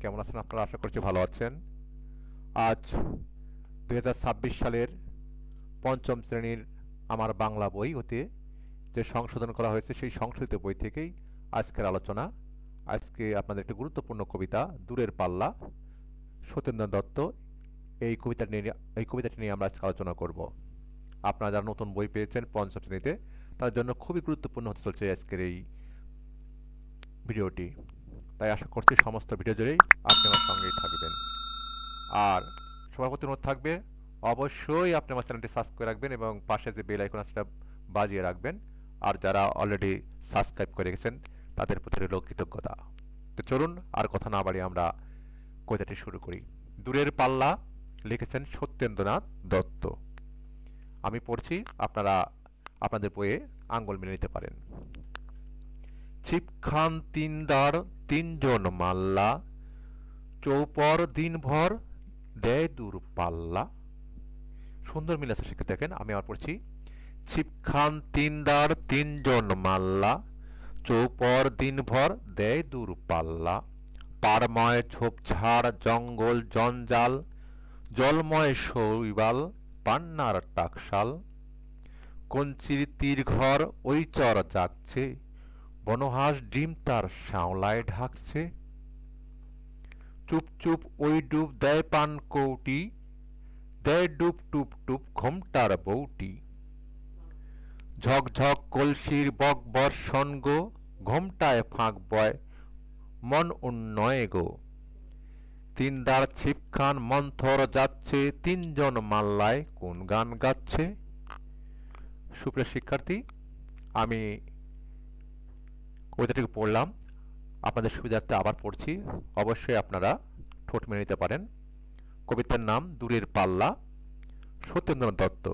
কেমন আছেন আপনারা? আশা করছি ভালো আছেন। আজ ২০২৬ সালের পঞ্চম শ্রেণীর আমার বাংলা বই হতে যে সংশোধন করা হয়েছে সেই সংশোধিত বই থেকেই আজকের আলোচনা। আজকে আপনাদের একটি গুরুত্বপূর্ণ কবিতা দূরের পাল্লা, সত্যেন্দ্র দত্ত। এই কবিতাটি নিয়ে আমরা আজকে আলোচনা করব। আপনারা যারা নতুন বই পেয়েছেন পঞ্চম শ্রেণীতে তার জন্য খুবই গুরুত্বপূর্ণ হতে চলছে আজকের এই ভিডিওটি। তাই আশা করছি সমস্ত ভিডিও জুড়েই আপনি আমার সঙ্গেই থাকবেন। আর সবার প্রতি অনুরোধ থাকবে, অবশ্যই আপনি আমার চ্যানেলটি সাবস্ক্রাইব করে রাখবেন এবং পাশে যে বেল আইকন আছে সেটা বাজিয়ে রাখবেন। আর যারা অলরেডি সাবস্ক্রাইব করে রেখেছেন তাদের প্রতি রইল কৃতজ্ঞতা। তো চলুন আর কথা না বাড়িয়ে আমরা কবিতাটি শুরু করি। দূরের পাল্লা লিখেছেন সত্যেন্দ্রনাথ দত্ত। আমি পড়ছি, আপনারা আপনাদের বইয়ে আঙ্গুল মেলে নিতে পারেন। ছিপখান তিনদার তিনজন মাল্লা, চৌপর দিনভর দেয় দূর পাল্লা। সুন্দর মিল আছে, শিখে দেখেন। আমি আবার পড়ছি। ছিপখান তিনদার তিনজন মাল্লা, চৌপর দিনভর দেয় দূর পাল্লা। পারময় ঝোপঝাড় জঙ্গল জঞ্জাল, জলময় শৈবাল পান্নার টাকশাল। কঞ্চির তীর ঘর ওই চর জাগছে, বনহাঁস ডিম তার শ্যাওলায় ঢাকছে। চুপ চুপ ওই ডুব দেয় পান কৌটি, দেয় ডুব টুপ টুপ ঘোমটার বউটি। ঝকঝক কলসির বক বর্ষণ গো, ঘোমটায় ফাঁক বয় মন উন্নয়ে গো। তিনদার ছিপখান মন্থর যাচ্ছে, তিনজন মাল্লায় কোন গান গাচ্ছে। সুপ্রিয় শিক্ষার্থী, আমি কবিতাটিকে পড়লাম, আপনাদের সুবিধার্থে আবার পড়ছি। অবশ্যই আপনারা ঠোঁট মেনে নিতে পারেন। কবিতার নাম দূরের পাল্লা, সত্যেন্দ্রনাথ দত্ত।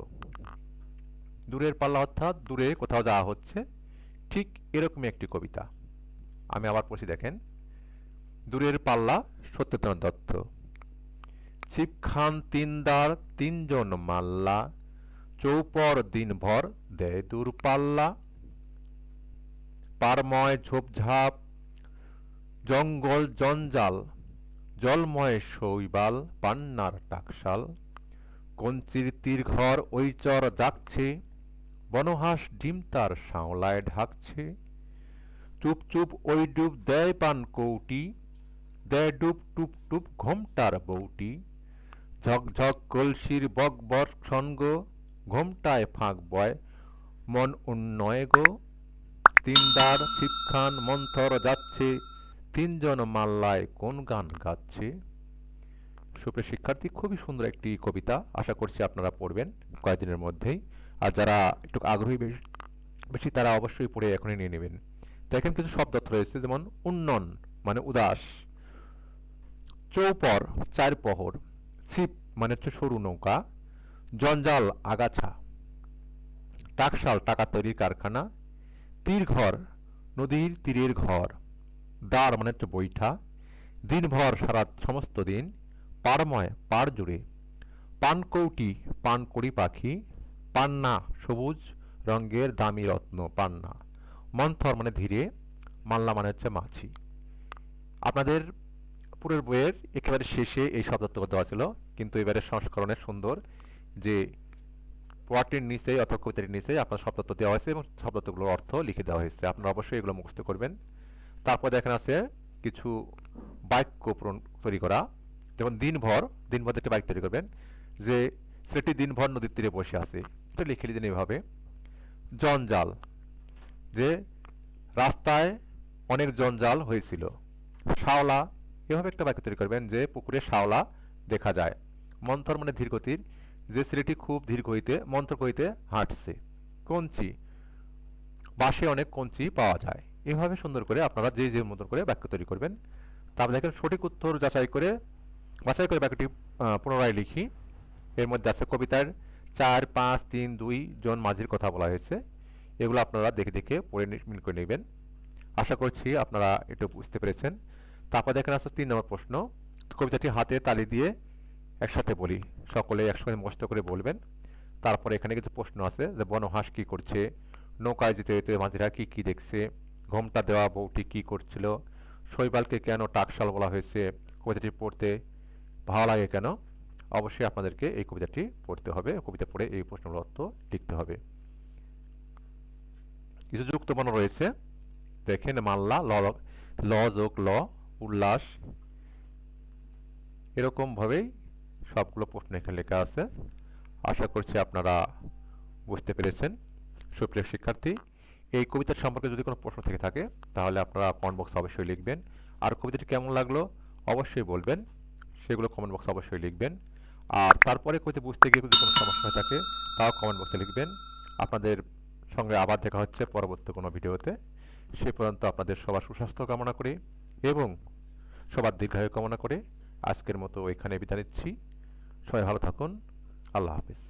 দূরের পাল্লা অর্থাৎ দূরে কোথাও যাওয়া হচ্ছে, ঠিক এরকমই একটি কবিতা। আমি আবার পড়ছি, দেখেন। দূরের পাল্লা, সত্যেন্দ্রনাথ দত্ত। ছিপখান তিনদার তিনজন মাল্লা, চৌপর দিনভর দেয় দূর পাল্লা। পারময় ঝোপঝাপ জঙ্গল জঞ্জাল, জলময় শৈবাল পান্নার টাকশাল। কঞ্চির তীর ঘর ওই চর জাগছে, বনহাঁস ডিম তার শ্যাওলায় ঢাকছে। চুপ চুপ ওই ডুব দেয় পান কৌটি, দেয় ডুব টুপ টুপ ঘোমটার বউটি। ঝকঝক কলসির বক বর্ষণ গো, ঘোমটায় ফাঁক বয় মন উন্নয়ে গো। তিনদার ছিপখান মন্থর যাচ্ছে, তিনজন মাল্লায় কোন গান গাচ্ছে। সুপ্রিয় শিক্ষার্থী, খুবই সুন্দর একটি কবিতা। আশা করছি আপনারা পড়বেন কয়েকদিনের মধ্যেই। আর যারা একটু আগ্রহী বেশি তারা অবশ্যই পড়ে এখনই নিয়ে নেবেন। দেখেন, কিছু শব্দ রয়েছে, যেমন উন্নন মানে উদাস, চৌপর চার প্রহর, ছিপ মানে হচ্ছে সরু নৌকা, জঞ্জাল আগাছা, টাকশাল টাকা তৈরির কারখানা, তীর ঘর নদীর তীরের ঘর, দ্বার মানে হচ্ছে বৈঠা, দিনভর সারা সমস্ত দিন, পাড়ময় পাড় জুড়ে, পানকৌটি পানকড়ি পাখি, পান্না সবুজ রঙের দামি রত্ন পান্না, মন্থর মানে ধীরে, মাল্লা মানে হচ্ছে মাছি। আপনাদের পুরের বইয়ের একেবারে শেষে এই শব্দত্ব দেওয়া ছিল, কিন্তু এবারের সংস্করণে সুন্দর যে ওয়ার্ডটির নিচে অথবা কবিতাটির নিচে আপনার শব্দত্ব দেওয়া হয়েছে এবং শব্দত্বগুলোর অর্থ লিখে দেওয়া হয়েছে। আপনারা অবশ্যই এগুলো মুখস্থ করবেন। তারপর দেখেন আছে কিছু বাক্য তৈরি করা, যেমন দিনভর, দিনভর একটি বাক্য তৈরি করবেন যে সেটি দিনভর নদীর তীরে বসে আছে, এটা লিখে দিন এইভাবে। জঞ্জাল, যে রাস্তায় অনেক জঞ্জাল হয়েছিল। শাওলা, এভাবে একটা বাক্য তৈরি করবেন যে পুকুরে শাওলা দেখা যায়। মন্থর মানে ধীর গতির, যে ছেলেটি খুব ধীর গতিতে মন্থর গতিতে হাঁটছে। কঞ্চি, বাঁশে অনেক কঞ্চি পাওয়া যায়। এভাবে সুন্দর করে আপনারা যে যে মতন করে বাক্য তৈরি করবেন। তারপর দেখেন সঠিক উত্তর বাছাই করে বাক্যটি পুনরায় লিখি। এর মধ্যে আছে কবিতার ৪, ৫, ৩, ২ জন মাঝির কথা বলা হয়েছে। এগুলো আপনারা দেখে দেখে পড়ে মিল করে নেবেন। আশা করছি আপনারা একটু বুঝতে পেরেছেন। তারপর দেখেন আছে ৩ নম্বর প্রশ্ন। কবিতাটি হাতে তালি দিয়ে একসাথে বলি, সকলে একসঙ্গে মুখস্থ করে বলবেন। তারপরে এখানে কিছু প্রশ্ন আছে, যে বনহাঁস কি করছে, নৌকায় যেতে যেতে মাঝিরা কি কি দেখছে, ঘোমটা দেওয়া বউটি কি করছিল, শৈবালকে কেন টাকশাল বলা হয়েছে, কবিতাটি পড়তে ভালো লাগে কেন? অবশ্যই আপনাদেরকে এই কবিতাটি পড়তে হবে। কবিতা পড়ে এই প্রশ্নগুলোর অর্থ লিখতে হবে। কিছু যুক্তবর্ণ রয়েছে, দেখেন মাল্লা, ল যোগ ল, উল্লাস, এরকমভাবেই সবগুলো প্রশ্ন এখানে লেখা আছে। আশা করছি আপনারা বুঝতে পেরেছেন। সুপ্রিয় শিক্ষার্থী, এই কবিতার সম্পর্কে যদি কোনো প্রশ্ন থেকে থাকে তাহলে আপনারা কমেন্ট বক্সে অবশ্যই লিখবেন। আর কবিতাটি কেমন লাগলো অবশ্যই বলবেন, সেগুলো কমেন্ট বক্সে অবশ্যই লিখবেন। আর তারপরে কবিতা বুঝতে গিয়ে যদি কোনো সমস্যা হয়ে থাকে তাও কমেন্ট বক্সে লিখবেন। আপনাদের সঙ্গে আবার দেখা হচ্ছে পরবর্তী কোনো ভিডিওতে। সে পর্যন্ত আপনাদের সবার সুস্বাস্থ্য কামনা করি এবং সবার দীর্ঘায়ু কামনা করে আজকের মতো এখানে বিদায় নিচ্ছি। সবাই ভালো থাকুন। আল্লাহ হাফিজ।